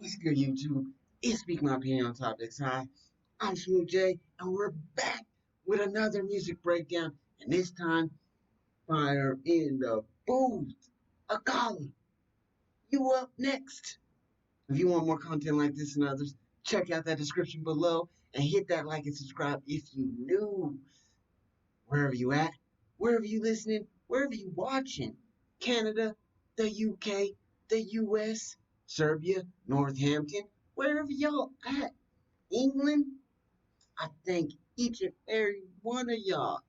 What's good, YouTube? It's Speak My Opinion on Topics. Hi, I'm Smooth J, and we're back with another music breakdown. And this time, fire in the booth. Akala, you up next. If you want more content like this and others, check out that description below and hit that like and subscribe if you new. Wherever you at, wherever you listening, wherever you watching. Canada, the UK, the US, Serbia, Northampton, wherever y'all at. England, I thank each and every one of y'all.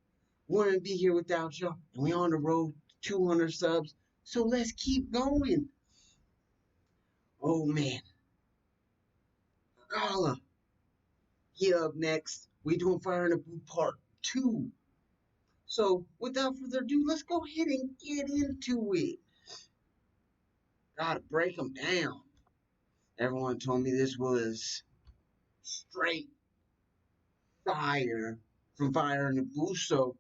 Wouldn't be here without y'all. And we on the road to 200 subs. So let's keep going. Oh man. Akala, you up next. We doing Fire in the Blue Part 2. So without further ado, let's go ahead and get into it. Gotta break them down. Everyone told me this was straight fire from Fire in the Blue, so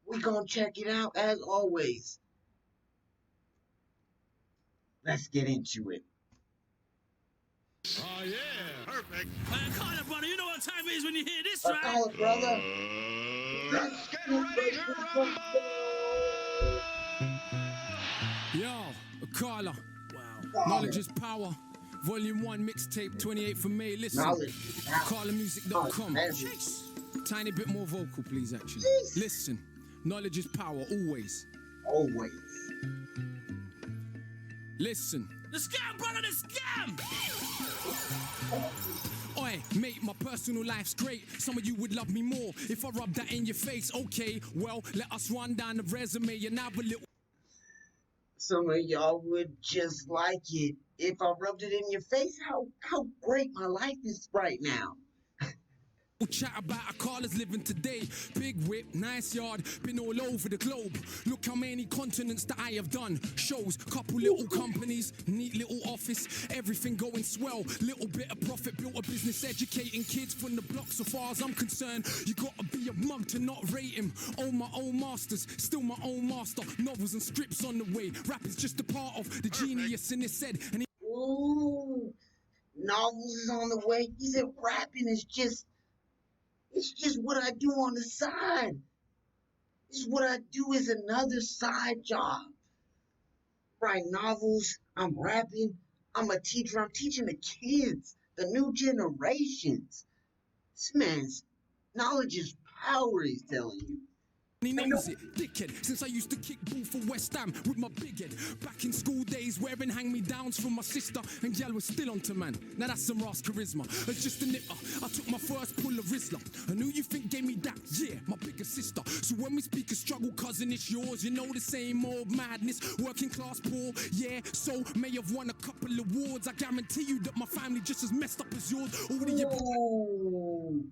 we gonna check it out as always. Let's get into it. Oh yeah, perfect. Call it, brother. You know what time it is when you hear this track. Call it, brother. Let's get ready to rumble. Yo, Akala. Wow. Knowledge is power. Volume 1 mixtape 28 for May. Listen. AkalaMusic.com. Tiny bit more vocal, please, actually. Jeez. Listen. Knowledge is power, always. Always. Listen. The scam, brother, the scam. Oi, mate, my personal life's great. Some of you would love me more if I rub that in your face. Okay, well, let us run down the resume and have a little. Some of y'all would just like it if I rubbed it in your face. How great my life is right now. We'll chat about Akala's living today. Big whip, nice yard, been all over the globe. Look how many continents that I have done. Shows, couple little companies, neat little office, everything going swell. Little bit of profit, built a business educating kids from the block. So far as I'm concerned, you gotta be a mug to not rate him. Own my own masters, still my own master. Novels and scripts on the way. Rap is just a part of the genius in his head. And Ooh, novels is on the way. He said rapping is just. It's just what I do on the side. It's what I do as another side job. Write novels, I'm rapping, I'm a teacher, I'm teaching the kids, the new generations. This man's knowledge is power, he's telling you. he knows it, dickhead. Since I used to kick ball for West Ham with my big head. Back in school days, wearing hand-me-downs from my sister, and gal was still onto man. Now that's some Ross charisma. As just a nipper, I took my first pull of Rizla. And who you think gave me that? Yeah, my bigger sister. So when we speak of struggle, cousin, it's yours. You know the same old madness. Working class poor, yeah. So may have won a couple awards. I guarantee you that my family just as messed up as yours. All of your Ooh.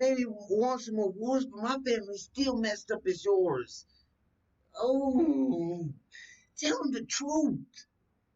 Maybe won some awards, but my family's still messed up as yours. Oh, tell him the truth.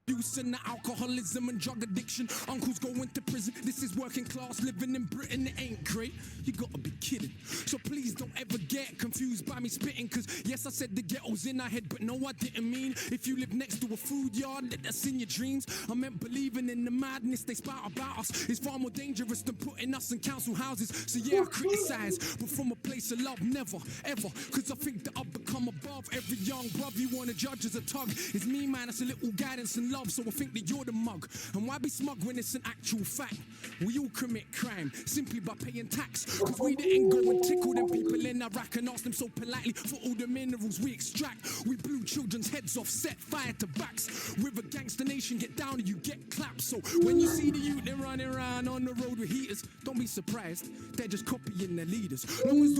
Use and the alcoholism and drug addiction. Uncles going to prison. This is working class living in Britain. It ain't great. You gotta be kidding. So please don't ever get confused by me spitting. Cause yes, I said the ghetto's in our head, but no, I didn't mean if you live next to a food yard, let that's in your dreams. I meant believing in the madness they spout about us is far more dangerous than putting us in council houses. So yeah, I criticize, but from a place of love, never, ever. Cause I think that I've become above every young bruv you wanna judge as a tug. It's me, man, it's a little guidance and love. So I think that you're the mug. And why be smug when it's an actual fact? We all commit crime simply by paying tax. Cause we didn't go and tickle them people in Iraq and ask them so politely for all the minerals we extract. We blew children's heads off, set fire to backs. With a gangster nation, get down and you get clapped. So when you see the youth, they're running around on the road with heaters, don't be surprised. They're just copying their leaders. Long as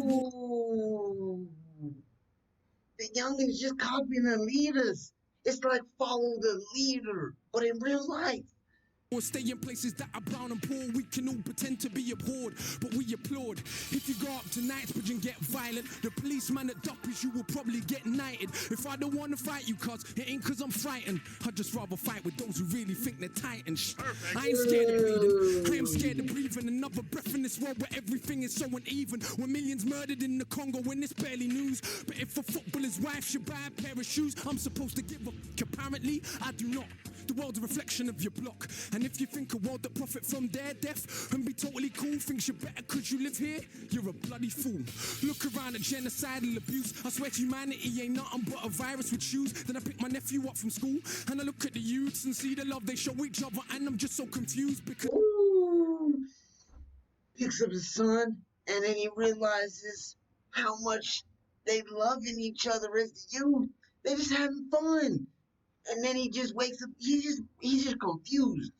the youngins just copying the leaders. It's like follow the leader, but in real life. Or stay in places that are brown and poor. We can all pretend to be abhorred, but we applaud. If you go up to Knightsbridge and get violent, the policeman at Duppers, you will probably get knighted. If I don't want to fight you, cuz it ain't cause I'm frightened. I'd just rather fight with those who really think they're titans. I ain't scared of bleeding, I am scared of breathing another breath in this world where everything is so uneven. When millions murdered in the Congo when it's barely news. But if a footballer's wife should buy a pair of shoes, I'm supposed to give a f***. Apparently, I do not. The world's a reflection of your block. And if you think a world that profit from their death and be totally cool, thinks you're better cause you live here, you're a bloody fool. Look around at genocidal abuse. I swear humanity ain't nothing but a virus with shoes. Then I pick my nephew up from school and I look at the youths and see the love they show each other, and I'm just so confused because Ooh. Picks up his son, and then he realizes how much they loving each other as the youth. They're just having fun. And then he just wakes up, he's just confused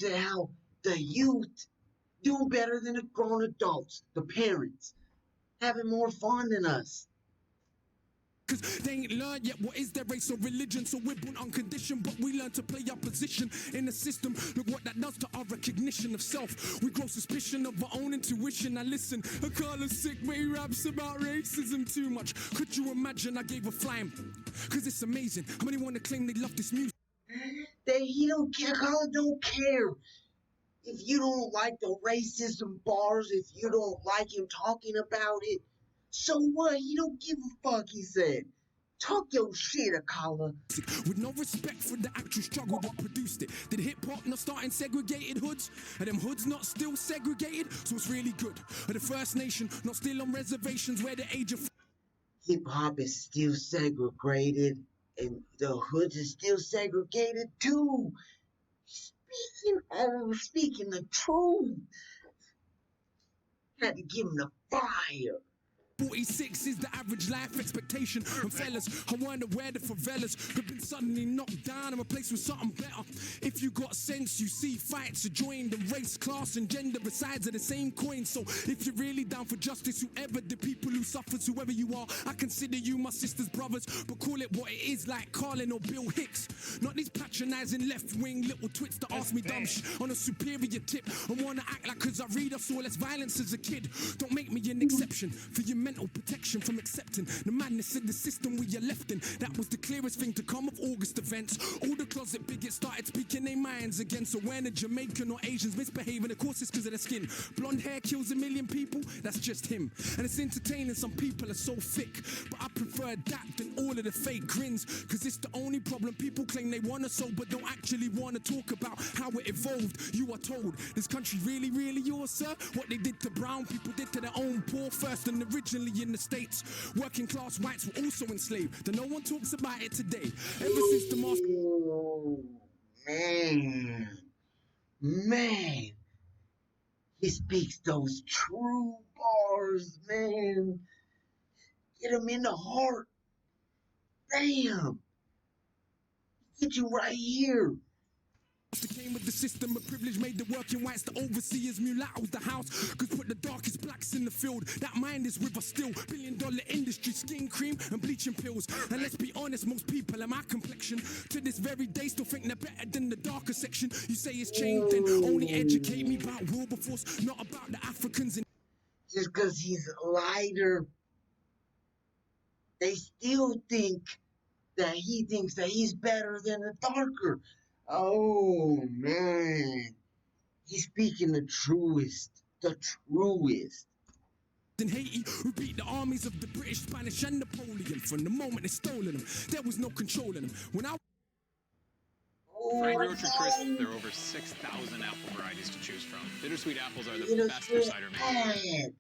at how the youth do better than the grown adults, the parents, having more fun than us. cause they ain't learned yet what is their race or religion. So we're born unconditioned, but we learn to play our position in the system. Look what that does to our recognition of self. We grow suspicion of our own intuition. Now listen, Akala's sick, but he raps about racism too much. Could you imagine I gave a flying? Cause it's amazing how many want to claim they love this music. He don't care, Colin don't care. If you don't like the racism bars, if you don't like him talking about it, so what? He don't give a fuck, he said. Talk your shit, Akala. With no respect for the actual struggle that produced it. Did hip-hop not start in segregated hoods? Are them hoods not still segregated? So it's really good. Are the First Nation not still on reservations where the age of Hip-hop is still segregated, and the hoods is still segregated too. Speaking the truth. Had to give him the fire. 46 is the average life expectation. And fellas, I wonder where the favelas have been suddenly knocked down and replaced with something better. If you got sense, you see fights are joined, and race, class, and gender are sides of the same coin. So if you're really down for justice, whoever the people who suffers, whoever you are, I consider you my sister's brothers. But call it what it is, like Carlin or Bill Hicks. Not these patronizing left-wing little twits that ask me dumb shit on a superior tip and wanna act like cause I read I saw less violence as a kid. Don't make me an exception for your mental protection from accepting the madness in the system we are left in. That was the clearest thing to come of August events. All the closet bigots started speaking their minds again. So when a Jamaican or Asians misbehaving, of course it's because of their skin. Blonde hair kills a million people, that's just him. And it's entertaining, some people are so thick, but I prefer that than all of the fake grins. Cause it's the only problem, people claim they wanna solve but don't actually wanna talk about how it evolved. You are told, this country really, really yours, sir? What they did to brown people did to their own poor first, and originally in the States, working class whites were also enslaved. Though no one talks about it today. Ever since the mask. Oh, man, he speaks those true bars, man. Get him in the heart. Damn, get you right here. Came with the system of privilege, made the working whites the overseers, mulattoes the house, cause put the darkest blacks in the field. That mind is with us still. $billion industry, skin cream and bleaching pills. And let's be honest, most people in my complexion to this very day still think they're better than the darker section. You say it's changed, then only educate me about Wilberforce, not about the Africans in. Just because he's lighter, they still think that he thinks that he's better than the darker. Oh, man. He's speaking the truest. The truest. In Haiti, who beat the armies of the British, Spanish, and Napoleon. From the moment they stolen them, there was no controlling them. When I Oh, For Angry Orchard Crisp, there are over 6,000 apple varieties to choose from. Bittersweet apples are the best for cider making.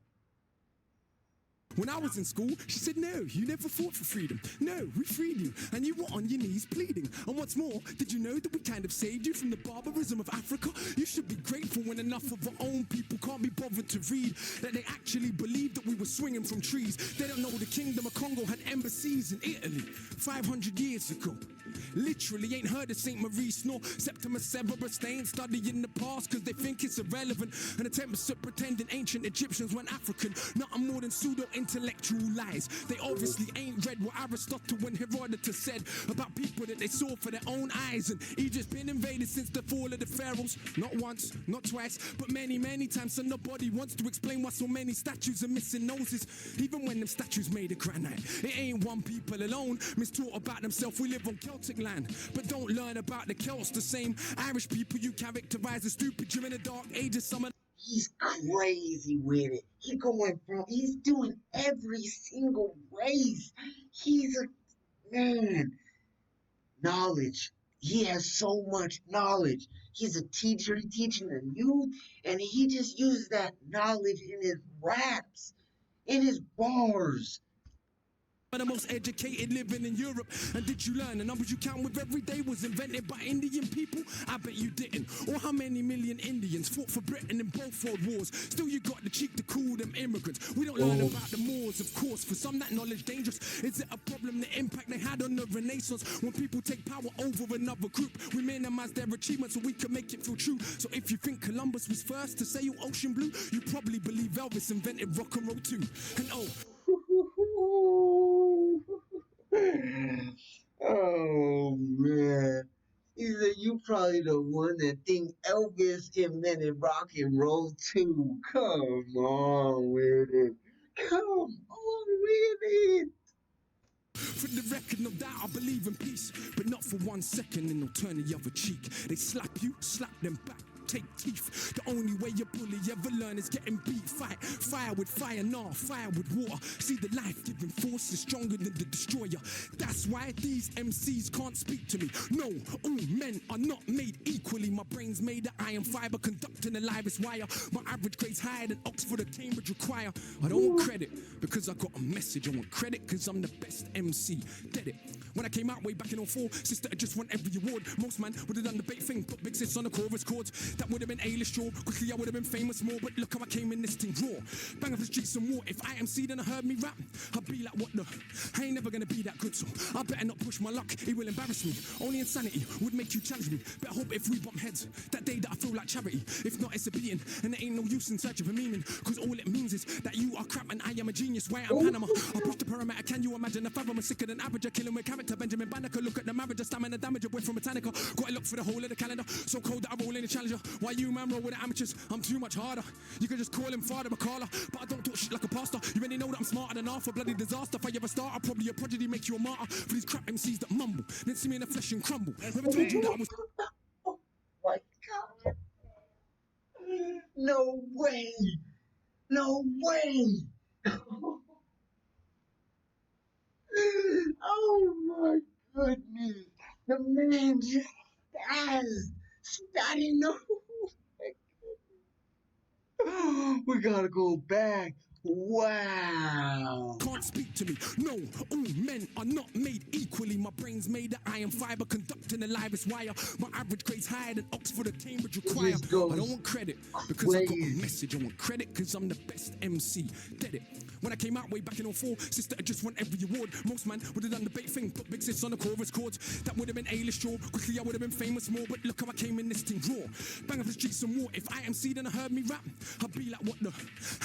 When I was in school, she said, no, you never fought for freedom. No, we freed you, and you were on your knees pleading. And what's more, did you know that we kind of saved you from the barbarism of Africa? You should be grateful when enough of our own people can't be bothered to read that they actually believed that we were swinging from trees. They don't know the Kingdom of Congo had embassies in Italy 500 years ago. Literally ain't heard of St. Maurice nor Septimus Severus. They ain't studying the past cause they think it's irrelevant. And attempts at pretending ancient Egyptians weren't African. Nothing more than pseudo-intellectual lies. They obviously ain't read what Aristotle and Herodotus said about people that they saw for their own eyes. And Egypt's been invaded since the fall of the pharaohs. Not once, not twice, but many, many times. So nobody wants to explain why so many statues are missing noses. Even when them statues made of granite. It ain't one people alone mistaught about themselves. We live on Celtic land, but don't learn about the Celts. The same Irish people you characterize as stupid during the dark ages. Some of he's crazy with it. He's doing every single race. He's a man. Knowledge He has so much knowledge. He's a teacher, he's teaching the youth, and he just uses that knowledge in his raps, in his bars. The most educated living in Europe. And did you learn the numbers you count with every day was invented by Indian people? I bet you didn't. Or how many million Indians fought for Britain in both world wars? Still you got the cheek to call them immigrants. We don't learn about the Moors, of course. For some that knowledge dangerous. Is it a problem, the impact they had on the Renaissance? When people take power over another group, we minimize their achievements so we can make it feel true. So if you think Columbus was first to sail ocean blue, you probably believe Elvis invented rock and roll too. And Oh man. He said you probably the one that think Elvis invented rock and roll too. Come on with it. Come on with it. for the record, no doubt I believe in peace, but not for 1 second, and they'll turn the other cheek. They slap you, slap them back. Take teeth. The only way a bully ever learn is getting beat. Fight fire with fire, nah, fire with water. See, the life-giving force is stronger than the destroyer. That's why these MCs can't speak to me. No, all men are not made equally. My brain's made of iron fiber, conducting the livest wire. My average grade's higher than Oxford or Cambridge require. I don't want credit because I got a message. I want credit because I'm the best MC. Get it? When I came out way back in 04, sister, I just won every award. Most man would have done the bait thing, put big sis on the chorus chords. That would have been A-list draw. Quickly I would have been famous more, but look how I came in this thing raw. Bang up the streets some more. If I MC then I heard me rap, I'd be like, what the? I ain't never gonna be that good, so I better not push my luck. It will embarrass me. Only insanity would make you challenge me. Better hope if we bump heads, that day that I feel like charity. If not, it's a beating, and there ain't no use in searching for meaning. Cause all it means is that you are crap and I am a genius. Why I'm Panama? I push the perimeter, can you imagine? If I'm sicker than average, I killing with character. Benjamin Banneker, look at the marriage, stamina damage, went from Britannica. Got a look for the whole of the calendar. So cold that I roll in the challenger. Why you man roll with the amateurs? I'm too much harder. You can just call him Father Akala, but I don't talk shit like a pastor. You already know that I'm smarter than half a bloody disaster. If I ever start, I'll probably a prodigy, make you a martyr. For these crap MCs that mumble, then see me in the flesh and crumble. Never told you that I was. Oh my God. No way. No way. Oh my goodness. The man just spazzed. I didn't know. We gotta go back. Wow. Can't speak to me. No, all men are not made equally. My brain's made of iron fiber, conducting the livest wire. My average grade's higher than Oxford or Cambridge require. I don't want credit because I got a message. I want credit because I'm the best MC. Get it? When I came out way back in 04, sister, I just won every award. Most man would have done the bait thing, put big sis on the chorus chords. That would have been A-list draw. Quickly I would have been famous more, but look how I came in this thing raw. Bang up the streets some more. If I MC then I heard me rap, I'd be like, what the?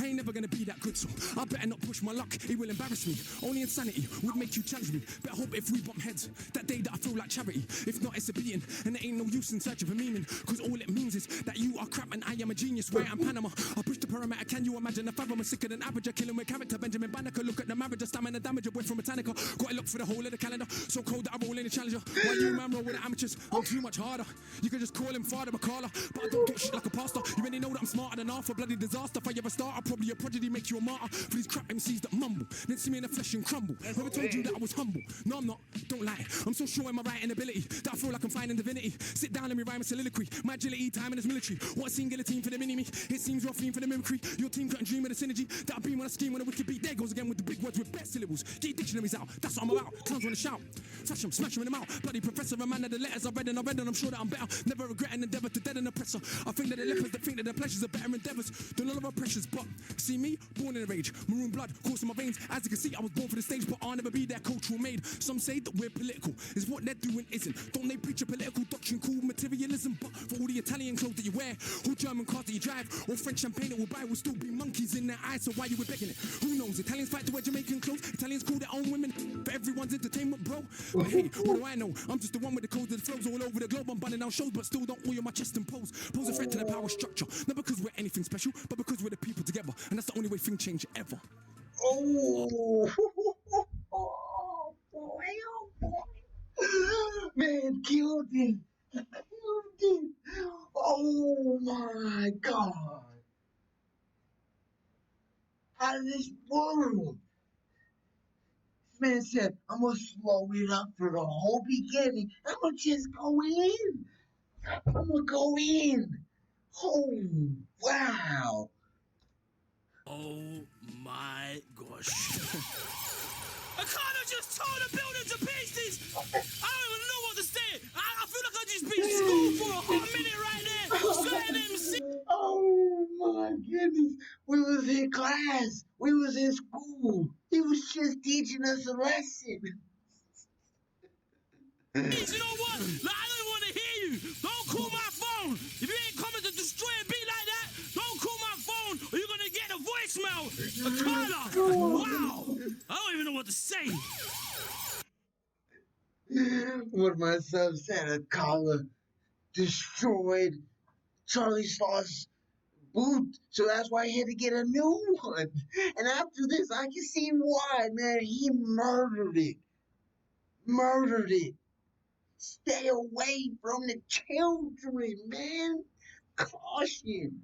I ain't never gonna be that good, so I better not push my luck. It will embarrass me. Only insanity would make you challenge me. Better hope if we bump heads, that day that I feel like charity. If not, it's a beating, and there ain't no use in searching for meaning. Cause all it means is that you are crap and I am a genius. Why I'm Panama? I push the perimeter, can you imagine? If I'm sicker than average, I killing with character. Benjamin Banneker, look at the marriage, stamina damage, went from Britannica. Got a look for the whole of the calendar. So cold that I roll in the challenger. Why you man roll with the amateurs? I'm too much harder. You can just call him Father Akala, but I don't talk shit like a pastor. You already know that I'm smarter than half a bloody disaster. If I ever start, I'll probably a prodigy, make you a martyr. For these crap MCs that mumble, then see me in the flesh and crumble. Never told you that I was humble. No, I'm not. Don't lie. I'm so sure in my writing ability that I feel like I'm finding divinity. Sit down, let me rhyme a soliloquy. My agility, time in this military. What a scene, guillotine for the mini-me. It seems you're a fiend for the mimicry. Your team couldn't dream of the synergy that I beam when I scheme when a wicked beat. There goes again with the big words with best syllables. Get your dictionaries out. That's what I'm about. Clowns wanna shout. Flash them, smash them in the mouth. Bloody professor, a man of the letters I read and I'm sure that I'm better. Never regret an endeavor to dead an oppressor. I think that the lepers that think that their pleasures are better endeavors than all of our pressures. But see me, born in a rage, maroon blood coursing my veins. As you can see, I was born for the stage, but I'll never be their cultural maid. Some say that we're political, is what they're doing isn't. Don't they preach a political doctrine called materialism? But for all the Italian clothes that you wear, or German cars that you drive, or French champagne that will buy, will still be monkeys in their eyes. So why you were begging it? Who knows? Italians fight to wear Jamaican clothes. Italians call their own women for everyone's entertainment, bro. But hey, what do I know? I'm just the one with the codes that flows all over the globe. I'm bunning down shows, but still don't oil my chest and pose. Pose a threat to the power structure, not because we're anything special, but because we're the people together, and that's the only way things change ever. Oh, oh boy, oh boy. Man, killed him. Killed him. Oh my God. Out of this world. man said, I'm gonna slow it up for the whole beginning. I'm gonna just go in. I'm gonna go in. Oh, wow. Oh my gosh. Akala just tore the building to pieces! I don't even know what to say! I feel like I just been schooled for a hot minute right there! Certain MC! Oh my goodness. We was in class. We was in school. He was just teaching us a lesson. You know what? Like, I don't want to hear you! Don't call my phone! If you ain't coming to destroy a beat like that, don't call my phone or you're gonna get a voicemail! Akala! Wow! I don't even know what to say! What my son said, Akala destroyed Charlie Sloth's boot, so that's why he had to get a new one. And after this, I can see why, man. He murdered it. Murdered it. Stay away from the children, man. Caution.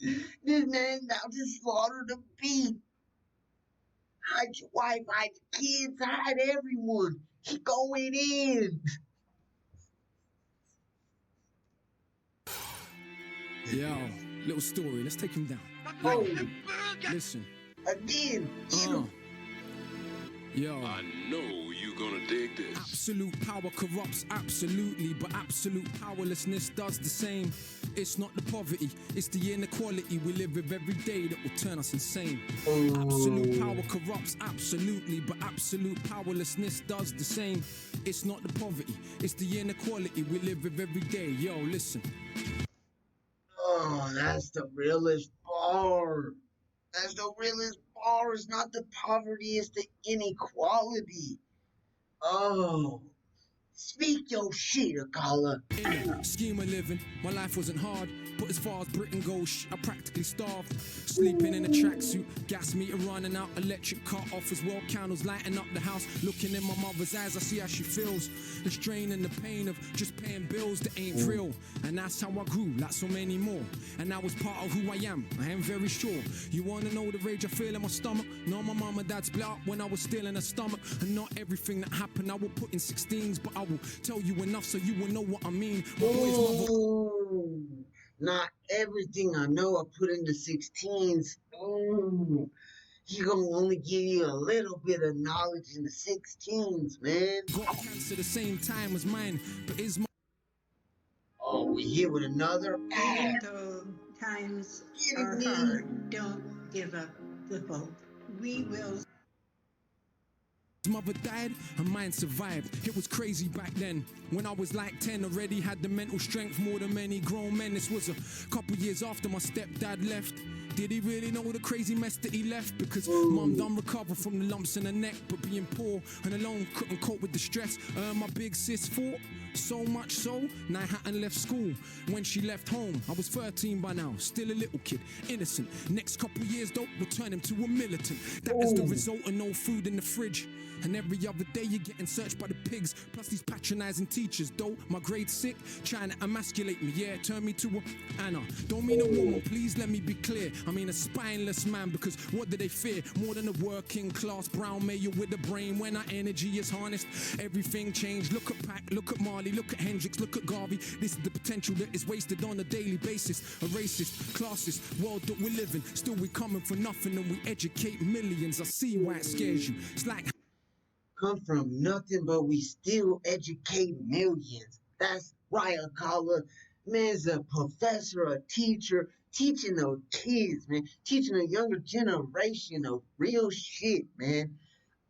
This man's about to slaughter the beast. Hide your wife, hide the kids, hide everyone. He going in. Yo, little story. Let's take him down. Oh, Listen. again. Eat him. Yo. I know you gonna dig this. Absolute power corrupts absolutely, but absolute powerlessness does the same. It's not the poverty, it's the inequality we live with every day that will turn us insane. Absolute power corrupts absolutely, but absolute powerlessness does the same. It's not the poverty, it's the inequality we live with every day. Yo, listen. Oh, that's the realest bar. That's the realest bar. It's not the poverty, it's the inequality. Oh, speak your shit, Akala. In a scheme of living, my life wasn't hard, but as far as Britain goes, I practically starved. Sleeping in a tracksuit, gas meter running out, electric cut off as well, candles lighting up the house. Looking in my mother's eyes, I see how she feels. The strain and the pain of just paying bills that ain't real. And that's how I grew, like so many more. And that was part of who I am very sure. You wanna know the rage I feel in my stomach? No, my mom and dad split up when I was still in her stomach. And not everything that happened I will put in 16s, but I will tell you enough so you will know what I mean. My boy's mother. Ooh, not everything I know I put into 16s. Ooh, he gonna only give you a little bit of knowledge in the 16s, man. Got cancer the same time as mine, but is my Oh, we here with another ad. Though times Kidding are me? hard, don't give up the hope. We will. His mother died and mine survived. It was crazy back then. When I was like 10, already had the mental strength more than many grown men. This was a couple years after my stepdad left. Did he really know the crazy mess that he left? Because mum done recover from the lumps in her neck, but being poor and alone couldn't cope with the stress. My big sis fought, so much so, now I hadn't left school. When she left home, I was 13 by now, still a little kid, innocent. Next couple years though, will turn him to a militant. That is the result of no food in the fridge. And every other day you're getting searched by the pigs. Plus these patronizing teachers, though. My grade sick, trying to emasculate me. Yeah, turn me to a Anna. Don't mean a woman, please let me be clear. I mean a spineless man, because what do they fear? More than a working class brown male with a brain. When our energy is harnessed, everything changed. Look at Pac, look at Marley, look at Hendrix, look at Garvey. This is the potential that is wasted on a daily basis. A racist, classist world that we're living. Still we coming for nothing and we educate millions. I see why it scares you. It's like Come from nothing, but we still educate millions. That's right, Akala. Man's a professor, a teacher, teaching those kids, man. Teaching a younger generation of real shit, man.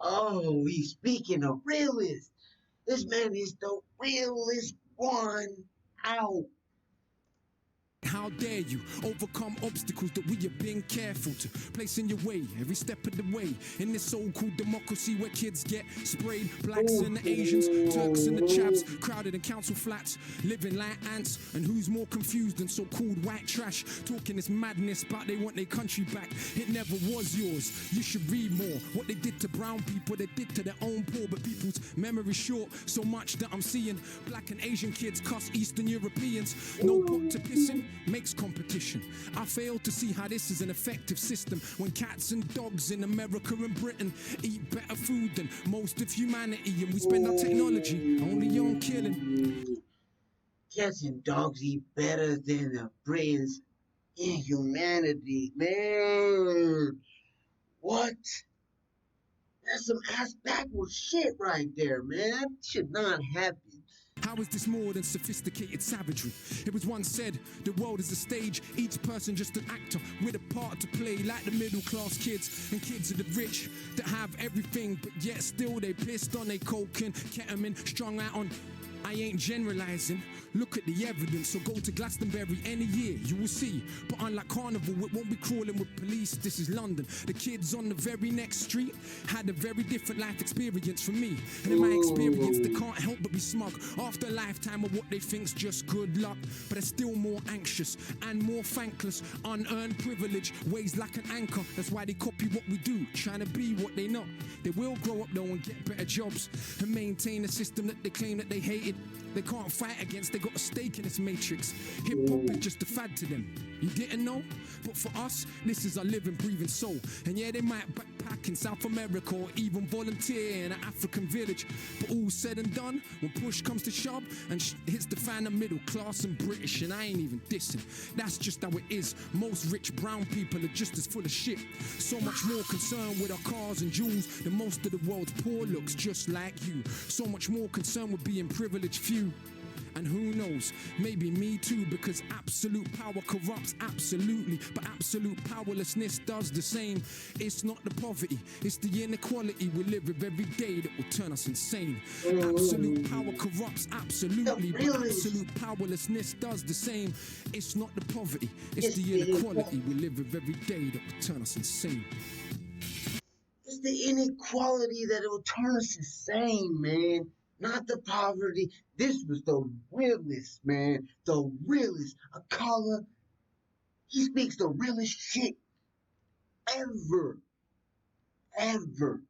Oh, he's speaking of realist. This man is the realest one out. how dare you overcome obstacles that we have been careful to place in your way every step of the way in this so-called democracy where kids get sprayed, blacks and the Asians, Turks and the chaps, crowded in council flats, living like ants, and who's more confused than so-called white trash, talking this madness about they want their country back. It never was yours. You should read more. What they did to brown people, they did to their own poor, but people's memory short, so much that I'm seeing black and Asian kids cuss Eastern Europeans. No pot to piss in, makes competition. I fail to see how this is an effective system when cats and dogs in America and Britain eat better food than most of humanity, and we spend our technology only on killing. Cats and dogs eat better than the Britons in humanity, man. What? That's some ass backwards shit right there, man. Should not happen. How is this more than sophisticated savagery? It was once said, the world is a stage, each person just an actor with a part to play, like the middle class kids and kids of the rich that have everything, but yet still they pissed on they coke and ketamine, strung out on. I ain't generalizing, look at the evidence, so go to Glastonbury any year, you will see. But unlike Carnival, it won't be crawling with police, this is London. The kids on the very next street had a very different life experience from me. And in my experience, they can't help but be smug. After a lifetime of what they think's just good luck, but they're still more anxious and more thankless. Unearned privilege weighs like an anchor, that's why they copy what we do, trying to be what they not. They will grow up though and get better jobs and maintain a system that they claim that they hated. They can't fight against, they got a stake in this matrix. Hip-hop is just a fad to them. You didn't know? But for us, this is our living, breathing soul. And yeah, they might backpack in South America or even volunteer in an African village. But all said and done, when push comes to shove and hits the fan of middle class and British, and I ain't even dissing. That's just how it is. Most rich brown people are just as full of shit. So much more concerned with our cars and jewels than most of the world's poor looks just like you. So much more concerned with being privileged few. And who knows, maybe me too, because absolute power corrupts absolutely, but absolute powerlessness does the same. It's not the poverty, it's the inequality we live with every day that will turn us insane. Absolute power corrupts absolutely, but absolute powerlessness does the same. It's not the poverty, it's the inequality we live with every day that will turn us insane. It's the inequality that will turn us insane, man. Not the poverty. This was the realest, man. The realest. Akala, he speaks the realest shit ever. Ever.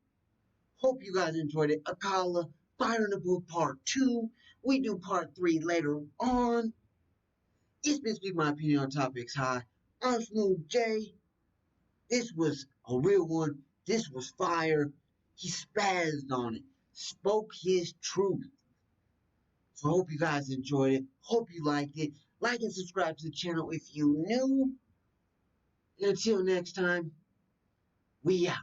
Hope you guys enjoyed it. Akala, Fire in the Booth Part 2. We do Part 3 later on. It's been Speak My Opinion on Topics High. I'm Smooth J. This was a real one. This was fire. He spazzed on it. Spoke his truth. So I hope you guys enjoyed it. Hope you liked it. Like and subscribe to the channel if you new. And until next time, we out.